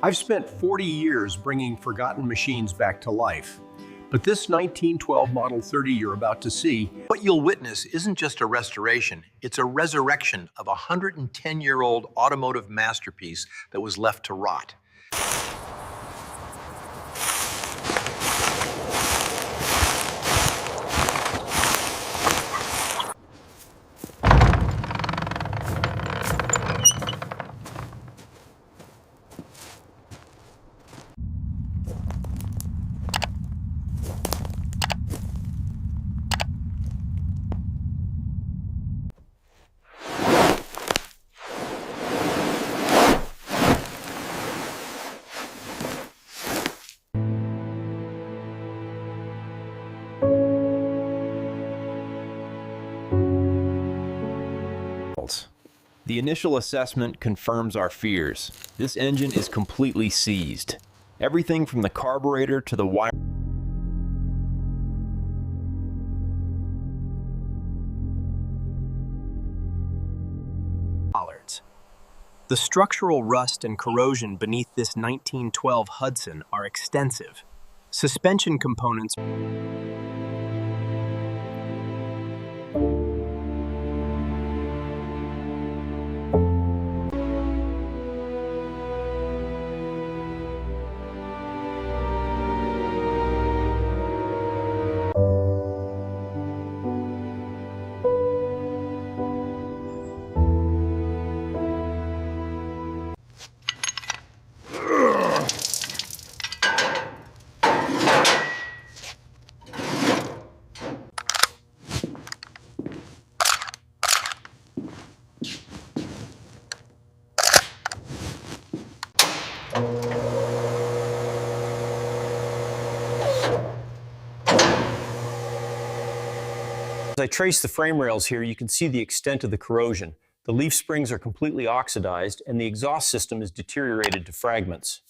I've spent 40 years bringing forgotten machines back to life. But this 1912 Model 30 you're about to see, what you'll witness isn't just a restoration, it's a resurrection of a 110-year-old automotive masterpiece that was left to rot. The initial assessment confirms our fears. This engine is completely seized. Everything from the carburetor to the wire. The structural rust and corrosion beneath this 1912 Hudson are extensive. Suspension components As I trace the frame rails here, you can see the extent of the corrosion. The leaf springs are completely oxidized, and the exhaust system is deteriorated to fragments.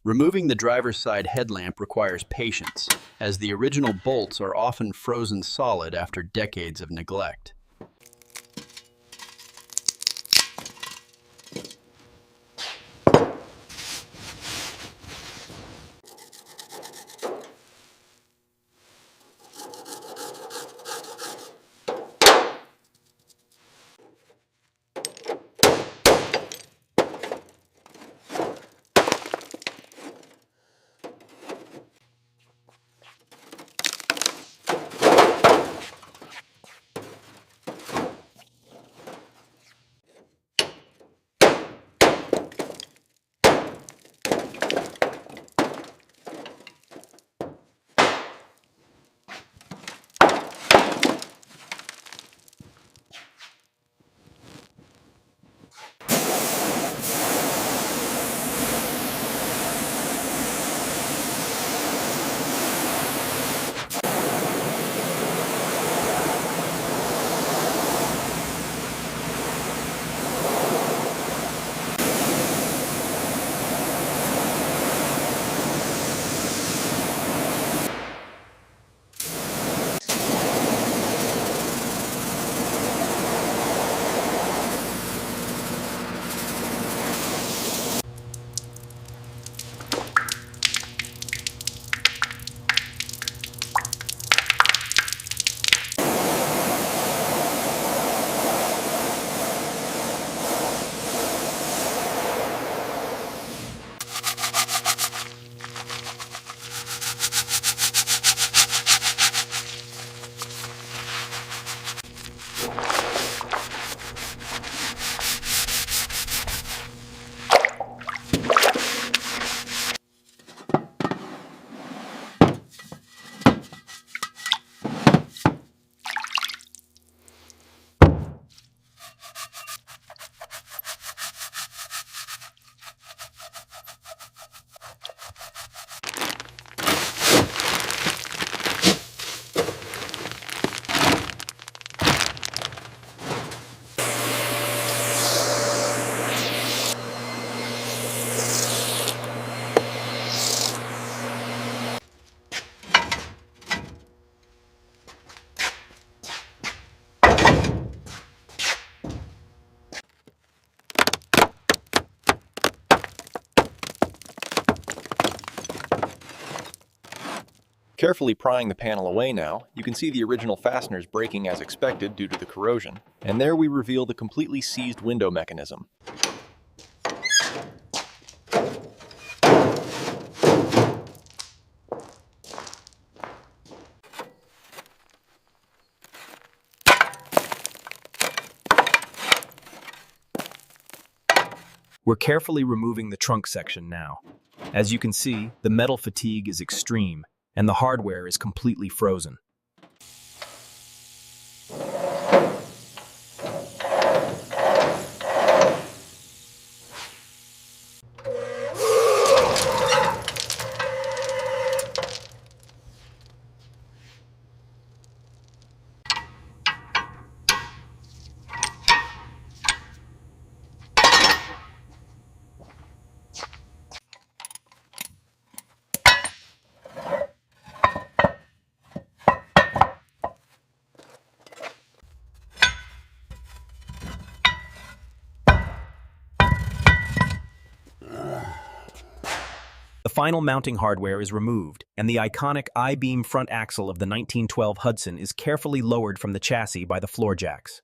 Removing the driver's side headlamp requires patience, as the original bolts are often frozen solid after decades of neglect. Carefully prying the panel away now, you can see the original fasteners breaking as expected due to the corrosion, and there we reveal the completely seized window mechanism. We're carefully removing the trunk section now. As you can see, the metal fatigue is extreme, and the hardware is completely frozen. The final mounting hardware is removed, and the iconic I-beam front axle of the 1912 Hudson is carefully lowered from the chassis by the floor jacks.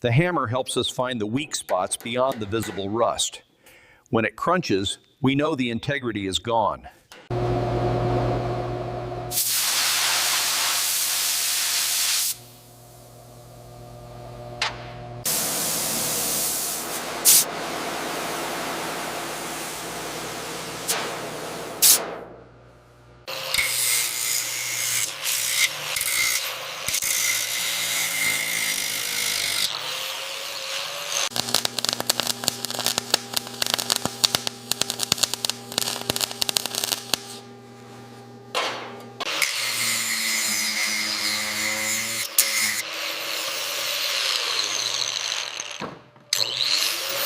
The hammer helps us find the weak spots beyond the visible rust. When it crunches, we know the integrity is gone.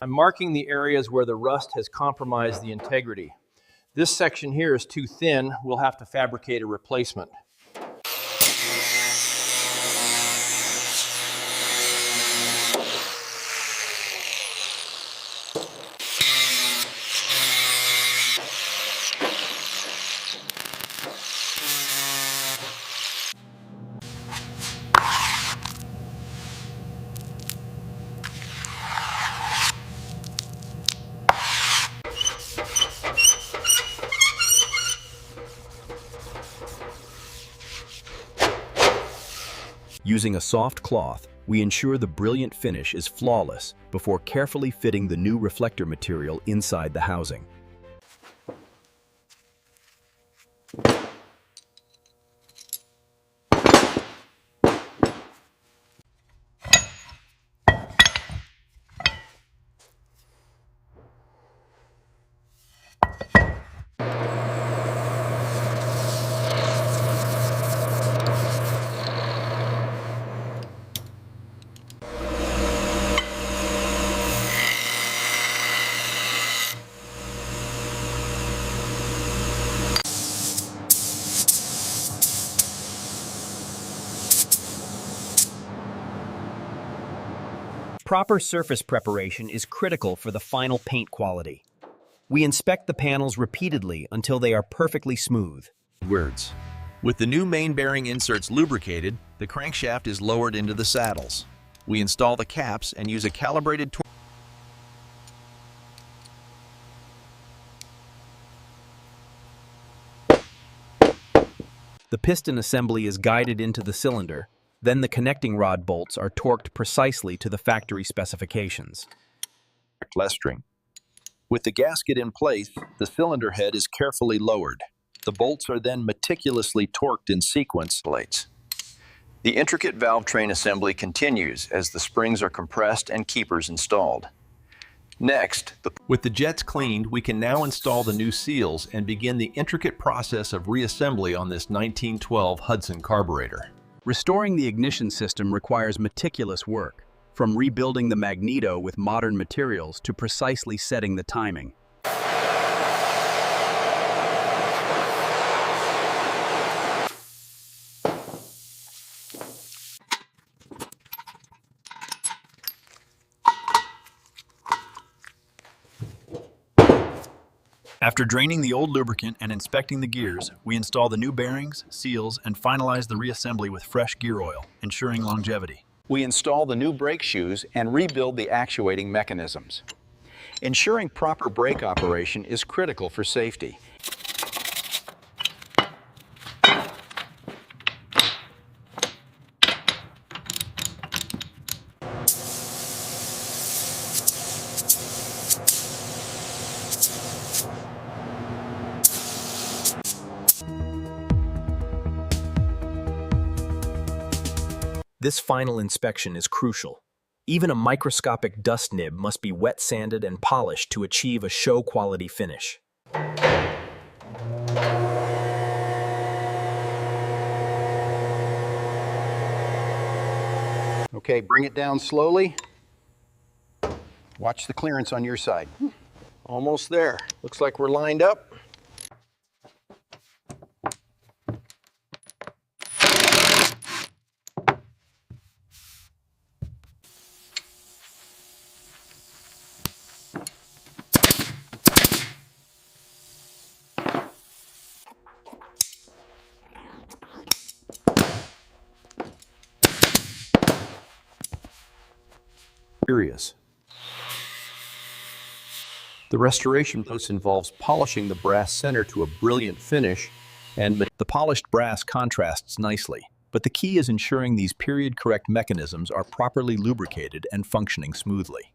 I'm marking the areas where the rust has compromised the integrity. This section here is too thin. We'll have to fabricate a replacement. Using a soft cloth, we ensure the brilliant finish is flawless before carefully fitting the new reflector material inside the housing. Proper surface preparation is critical for the final paint quality. We inspect the panels repeatedly until they are perfectly smooth. With the new main bearing inserts lubricated, the crankshaft is lowered into the saddles. We install the caps and use a calibrated torque. The piston assembly is guided into the cylinder. Then the connecting rod bolts are torqued precisely to the factory specifications. Lestring. With the gasket in place, the cylinder head is carefully lowered. The bolts are then meticulously torqued in sequence. The intricate valve train assembly continues as the springs are compressed and keepers installed. Next, With the jets cleaned, we can now install the new seals and begin the intricate process of reassembly on this 1912 Hudson carburetor. Restoring the ignition system requires meticulous work, from rebuilding the magneto with modern materials to precisely setting the timing. After draining the old lubricant and inspecting the gears, we install the new bearings, seals, and finalize the reassembly with fresh gear oil, ensuring longevity. We install the new brake shoes and rebuild the actuating mechanisms. Ensuring proper brake operation is critical for safety. This final inspection is crucial. Even a microscopic dust nib must be wet sanded and polished to achieve a show-quality finish. Okay, bring it down slowly. Watch the clearance on your side. almost there. Looks like we're lined up. Curious. The restoration process involves polishing the brass center to a brilliant finish, and The polished brass contrasts nicely, but the key is ensuring these period-correct mechanisms are properly lubricated and functioning smoothly.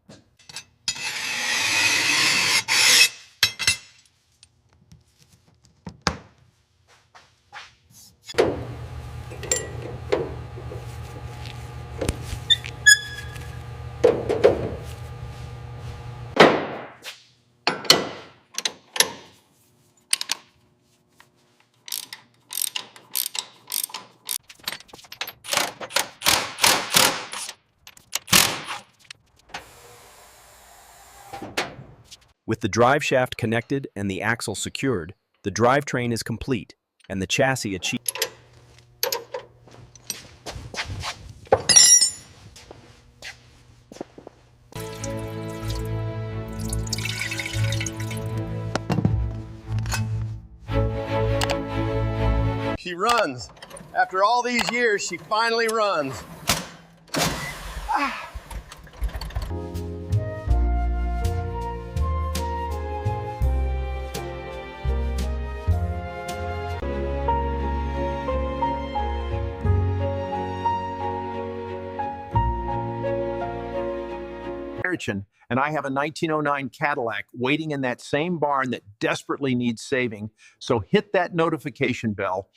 With the drive shaft connected and the axle secured, the drivetrain is complete and the chassis achieved. she runs. After all these years, she finally runs. And I have a 1909 Cadillac waiting in that same barn that desperately needs saving. So hit that notification bell